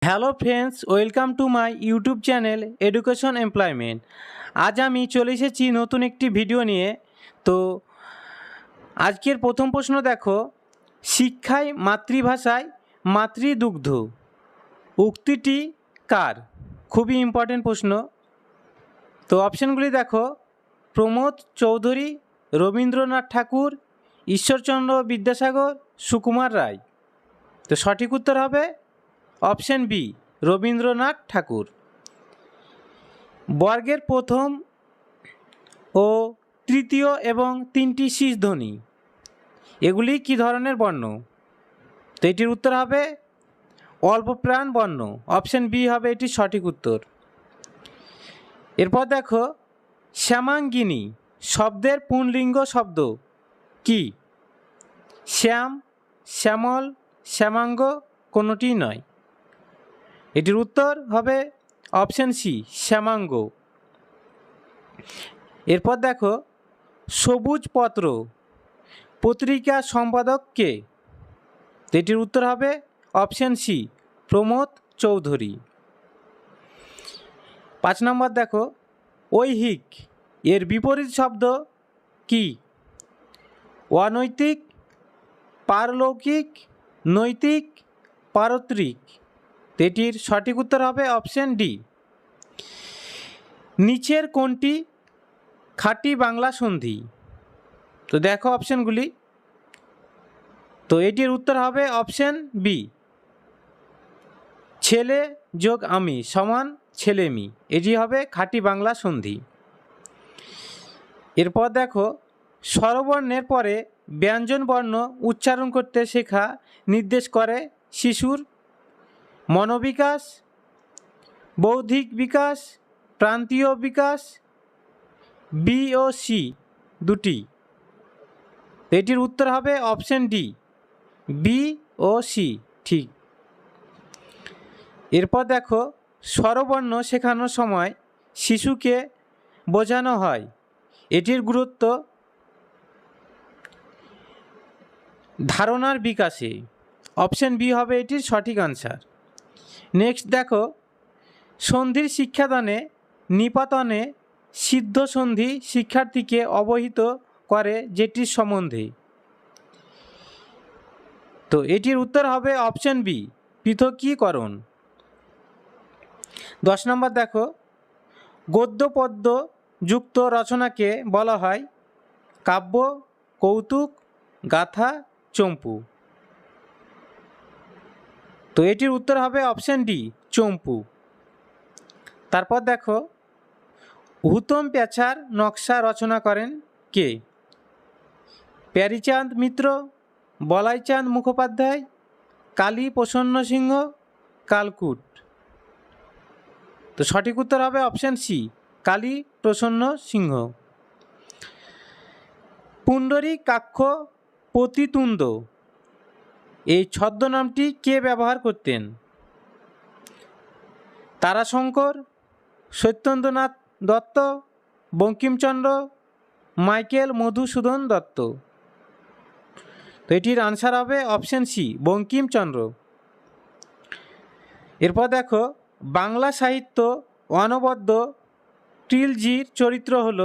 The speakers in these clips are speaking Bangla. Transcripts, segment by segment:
Hello friends, welcome to my YouTube channel education employment. আজ আমি চলে এসেছি নতুন একটি ভিডিও নিয়ে। তো আজকের প্রথম প্রশ্ন দেখো, শিক্ষায় মাতৃভাষায় মাতৃদুগ্ধ উক্তিটি কার? খুবই ইম্পর্টেন্ট প্রশ্ন। তো অপশানগুলি দেখো, প্রমোদ চৌধুরী, রবীন্দ্রনাথ ঠাকুর, ঈশ্বরচন্দ্র বিদ্যাসাগর, সুকুমার রায়। তো সঠিক উত্তর হবে অপশান বি, রবীন্দ্রনাথ ঠাকুর। বর্গের প্রথম ও তৃতীয় এবং তিনটি শীষ ধ্বনি এগুলি কি ধরনের বর্ণ? তো এটির উত্তর হবে অল্পপ্রাণ বর্ণ। অপশান বি হবে এটি সঠিক উত্তর। এরপর দেখো, শ্যামাঙ্গিনী শব্দের পুংলিঙ্গ শব্দ কি? শ্যাম, শ্যামল, শ্যামাঙ্গ, কোনোটিই নয়। এটির উত্তর হবে অপশান সি, শ্যামাঙ্গ। এরপর দেখো, সবুজ পত্র পত্রিকা সম্পাদক কে? এটির উত্তর হবে অপশান সি, প্রমোদ চৌধুরী। 5 নম্বর দেখো, ঐহিক এর বিপরীত শব্দ কি? অনৈতিক, পারলৌকিক, নৈতিক, পারত্রিক। এটির সঠিক উত্তর হবে অপশান ডি। নিচের কোনটি খাঁটি বাংলা সন্ধি? তো দেখো অপশানগুলি। তো এটির উত্তর হবে অপশান বি, ছেলে যোগ আমি সমান ছেলেমি। এটি হবে খাঁটি বাংলা সন্ধি। এরপর দেখো, স্বরবর্ণের পরে ব্যঞ্জন বর্ণ উচ্চারণ করতে শেখা নির্দেশ করে শিশুর মনোবিকাশ, বৌদ্ধিক বিকাশ, প্রান্তীয় বিকাশ, বি ও সি দুটি। এটির উত্তর হবে অপশান ডি, বি ও সি ঠিক। এরপর দেখো, স্বরবর্ণ শেখানোর সময় শিশুকে বোঝানো হয় এটির গুরুত্ব ধারণার বিকাশে। অপশান বি হবে এটির সঠিক আনসার। নেক্সট দেখো, সন্ধির শিক্ষাদানে নিপাতনে সিদ্ধ সন্ধি শিক্ষার্থীকে অবহিত করে যেটির সম্বন্ধে। তো এটির উত্তর হবে অপশান বি, পৃথকীকরণ। 10 নম্বর দেখো, গদ্য পদ্য যুক্ত রচনাকে বলা হয় কাব্য, কৌতুক, গাথা, চম্পু। তো এটির উত্তর হবে অপশান ডি, চম্পু। তারপর দেখো, হুতম প্যাঁচার নকশা রচনা করেন কে? প্যারীচাঁদ মিত্র, বলাইচাঁদ মুখোপাধ্যায়, কালী প্রসন্ন সিংহ, কালকুট। তো সঠিক উত্তর হবে অপশান সি, কালী প্রসন্ন সিংহ। পুণ্ডরীকাক্ষ পতিতুণ্ড এই ছদ্মনামটি কে ব্যবহার করতেন? তারাশঙ্কর, সত্যেন্দ্রনাথ দত্ত, বঙ্কিমচন্দ্র, মাইকেল মধুসূদন দত্ত। তো এটির আনসার হবে অপশান সি, বঙ্কিমচন্দ্র। এরপর দেখো, বাংলা সাহিত্য অনবদ্য ট্রিলজির চরিত্র হল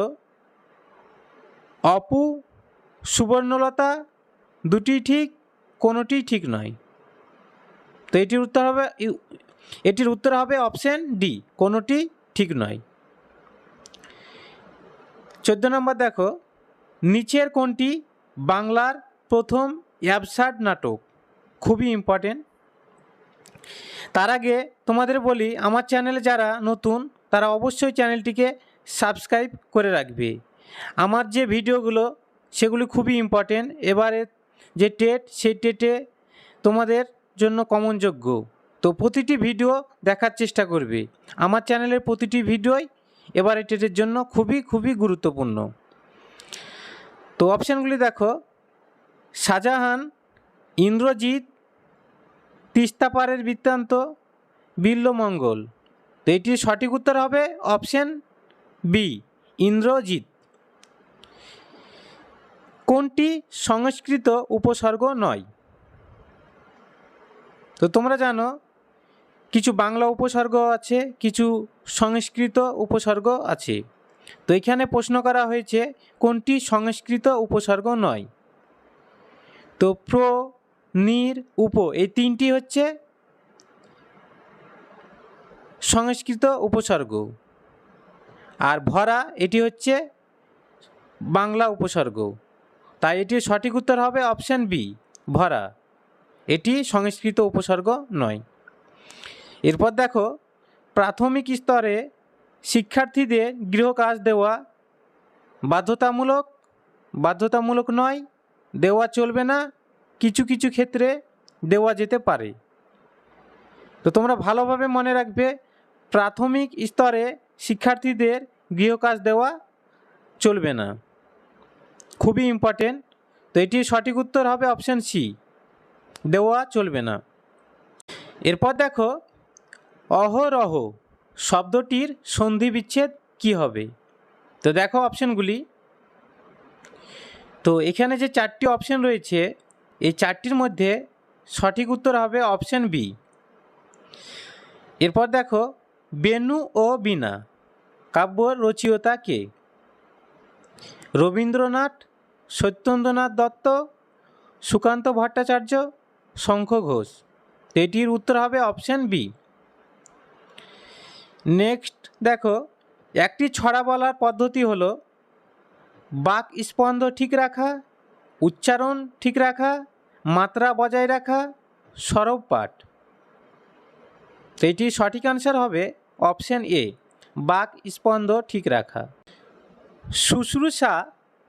অপু, সুবর্ণলতা, দুটি ঠিক, কোনোটি ঠিক নয়। তো এটির উত্তর হবে অপশান ডি, কোনোটি ঠিক নয়। 14 নম্বর দেখো, নিচের কোনটি বাংলার প্রথম অ্যাবসার্ড নাটক? খুবই ইম্পর্টেন্ট। তার আগে তোমাদের বলি, আমার চ্যানেলে যারা নতুন তারা অবশ্যই চ্যানেলটিকে সাবস্ক্রাইব করে রাখবে। আমার যে ভিডিওগুলো সেগুলি খুবই ইম্পর্টেন্ট। এবারে যে টেট, সেই টেটে তোমাদের জন্য কমনযোগ্য। তো প্রতিটি ভিডিও দেখার চেষ্টা করবে। আমার চ্যানেলের প্রতিটি ভিডিওই এবারে টেটের জন্য খুবই খুবই গুরুত্বপূর্ণ। তো অপশানগুলি দেখো, শাহজাহান, ইন্দ্রজিৎ, তিস্তাপারের বৃত্তান্ত, বিল্বমঙ্গল। তো এটির সঠিক উত্তর হবে অপশান বি, ইন্দ্রজিৎ। কোনটি সংস্কৃত উপসর্গ নয়? তো তোমরা জানো কিছু বাংলা উপসর্গ আছে, কিছু সংস্কৃত উপসর্গ আছে। তো এখানে প্রশ্ন করা হয়েছে কোনটি সংস্কৃত উপসর্গ নয়। তো প্র, নির, উপ এই তিনটি হচ্ছে সংস্কৃত উপসর্গ, আর ভরা এটি হচ্ছে বাংলা উপসর্গ। তাই এটির সঠিক উত্তর হবে অপশান বি, ভরা। এটি সংস্কৃত উপসর্গ নয়। এরপর দেখো, প্রাথমিক স্তরে শিক্ষার্থীদের গৃহকাজ দেওয়া বাধ্যতামূলক, বাধ্যতামূলক নয়, দেওয়া চলবে না, কিছু কিছু ক্ষেত্রে দেওয়া যেতে পারে। তো তোমরা ভালোভাবে মনে রাখবে, প্রাথমিক স্তরে শিক্ষার্থীদের গৃহকাজ দেওয়া চলবে না, খুবই ইম্পর্টেন্ট। তো এটির সঠিক উত্তর হবে অপশান সি, দেওয়া চলবে না। এরপর দেখো, অহরহ শব্দটির সন্ধি বিচ্ছেদ কী হবে? তো দেখো অপশানগুলি। তো এখানে যে চারটি অপশান রয়েছে, এই চারটির মধ্যে সঠিক উত্তর হবে অপশান বি। এরপর দেখো, বেণু ও বীণা কাব্য রচয়িতা কে? রবীন্দ্রনাথ, সত্যেন্দ্রনাথ দত্ত, সুকান্ত ভট্টাচার্য, শঙ্খ ঘোষ। এটির উত্তর হবে অপশান বি। নেক্সট দেখো, একটি ছড়া বলার পদ্ধতি হলো বাক স্পন্দ ঠিক রাখা, উচ্চারণ ঠিক রাখা, মাত্রা বজায় রাখা, সরব পাঠ। তো এটির সঠিক আনসার হবে অপশান এ, বাক স্পন্দ ঠিক রাখা। শুশ্রূষা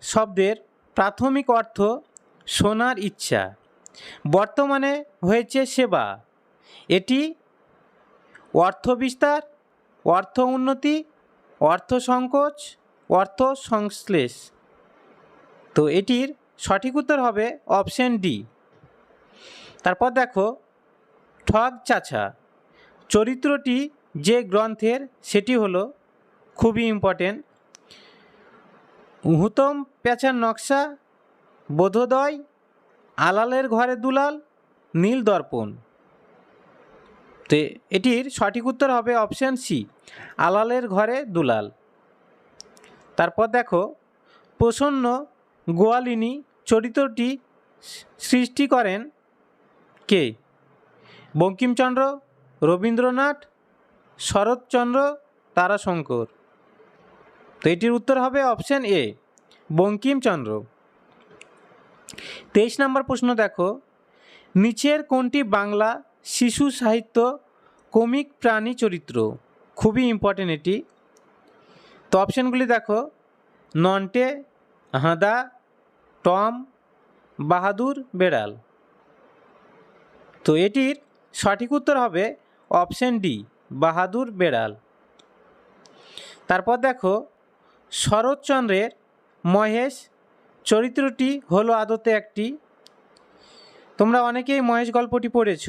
শব্দের প্রাথমিক অর্থ শোনার ইচ্ছা, বর্তমানে হয়েছে সেবা। এটি অর্থ বিস্তার, অর্থ উন্নতি, অর্থ সংকোচ, অর্থ সংশ্লেষ। তো এটির সঠিক উত্তর হবে অপশান ডি। তারপর দেখো, ঠগ চাচা চরিত্রটি যে গ্রন্থের সেটি হলো, খুবই ইম্পর্টেন্ট, হুতম পেঁচার নকশা, বোধোদয়, আলালের ঘরে দুলাল, নীল দর্পণ। তো এটির সঠিক উত্তর হবে অপশান সি, আলালের ঘরে দুলাল। তারপর দেখো, প্রসন্ন গোয়ালিনী চরিত্রটি সৃষ্টি করেন কে? বঙ্কিমচন্দ্র, রবীন্দ্রনাথ, শরৎচন্দ্র, তারাশঙ্কর। তো এটির উত্তর হবে অপশান এ, বঙ্কিমচন্দ্র। 23 নম্বর প্রশ্ন দেখো, নিচের কোনটি বাংলা শিশু সাহিত্য কমিক প্রাণী চরিত্র? খুবই ইম্পর্টেন্ট এটি। তো অপশানগুলি দেখো, নন্টে, হাঁদা, টম, বাহাদুর, বেড়াল। তো এটির সঠিক উত্তর হবে অপশান ডি, বাহাদুর বেড়াল। তারপর দেখো, শরৎচন্দ্রের মহেশ চরিত্রটি হলো আদতে একটি, তোমরা অনেকেই মহেশ গল্পটি পড়েছ।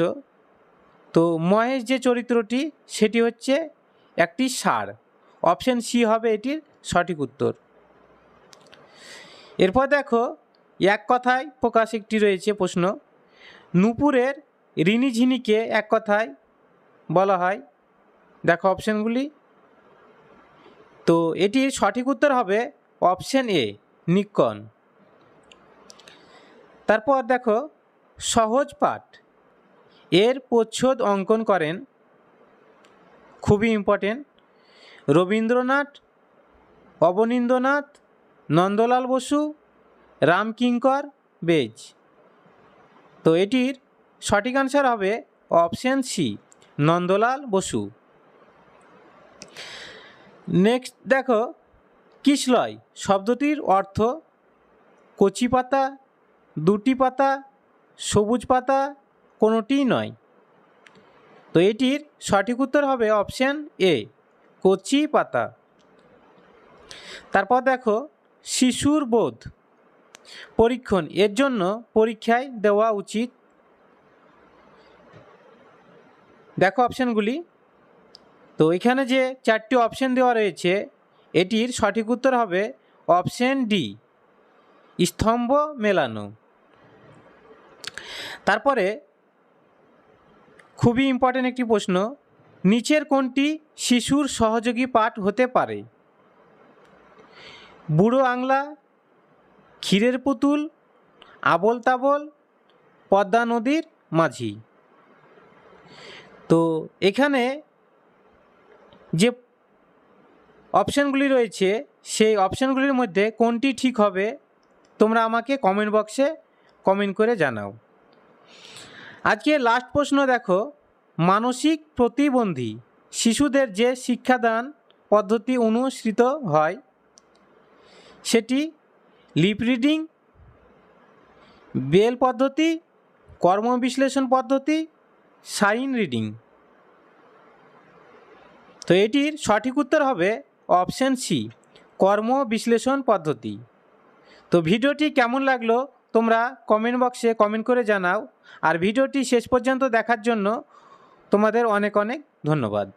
তো মহেশ যে চরিত্রটি সেটি হচ্ছে একটি ষাঁড়। অপশান সি হবে এটির সঠিক উত্তর। এরপর দেখো, এক কথায় প্রকাশ একটি রয়েছে প্রশ্ন, নূপুরের ঋণিঝিনিকে এক কথায় বলা হয়। দেখো অপশানগুলি। তো এটির সঠিক উত্তর হবে অপশান এ, নিক্কণ। তারপর দেখো, সহজ পাঠ এর প্রচ্ছদ অঙ্কন করেন, খুবই ইম্পর্টেন্ট, রবীন্দ্রনাথ, অবনীন্দ্রনাথ, নন্দলাল বসু, রামকিঙ্কর বেজ। তো এটির সঠিক আনসার হবে option C, Nandalal Bose. Next দেখো, কিশলয় শব্দটির অর্থ কচি পাতা, দুটি পাতা, সবুজ পাতা, কোনোটিই নয়। তো এটির সঠিক উত্তর হবে অপশান এ, কচি পাতা। তারপর দেখো, শিশুর বোধ পরীক্ষণ এর জন্য পরীক্ষায় দেওয়া উচিত। দেখো অপশানগুলি। তো এখানে যে চারটি অপশান দেওয়া রয়েছে, এটির সঠিক উত্তর হবে অপশান ডি, স্তম্ভ মেলানো। তারপরে খুবই ইম্পর্টেন্ট একটি প্রশ্ন, নিচের কোনটি শিশুর সহযোগী পাঠ হতে পারে? বুড়ো আংলা, ক্ষীরের পুতুল, আবোল তাবোল, পদ্মা নদীর মাঝি। তো এখানে যে অপশানগুলি রয়েছে সেই অপশানগুলির মধ্যে কোনটি ঠিক হবে তোমরা আমাকে কমেন্ট বক্সে কমেন্ট করে জানাও। আজকে লাস্ট প্রশ্ন দেখো, মানসিক প্রতিবন্ধী শিশুদের যে শিক্ষাদান পদ্ধতি অনুসৃত হয় সেটি লিপ রিডিং, বেল পদ্ধতি, কর্মবিশ্লেষণ পদ্ধতি, সাইন রিডিং। তো এটির সঠিক উত্তর হবে অপশান সি, কর্ম বিশ্লেষণ পদ্ধতি। তো ভিডিওটি কেমন লাগলো তোমরা কমেন্ট বক্সে কমেন্ট করে জানাও। আর ভিডিওটি শেষ পর্যন্ত দেখার জন্য তোমাদের অনেক অনেক ধন্যবাদ।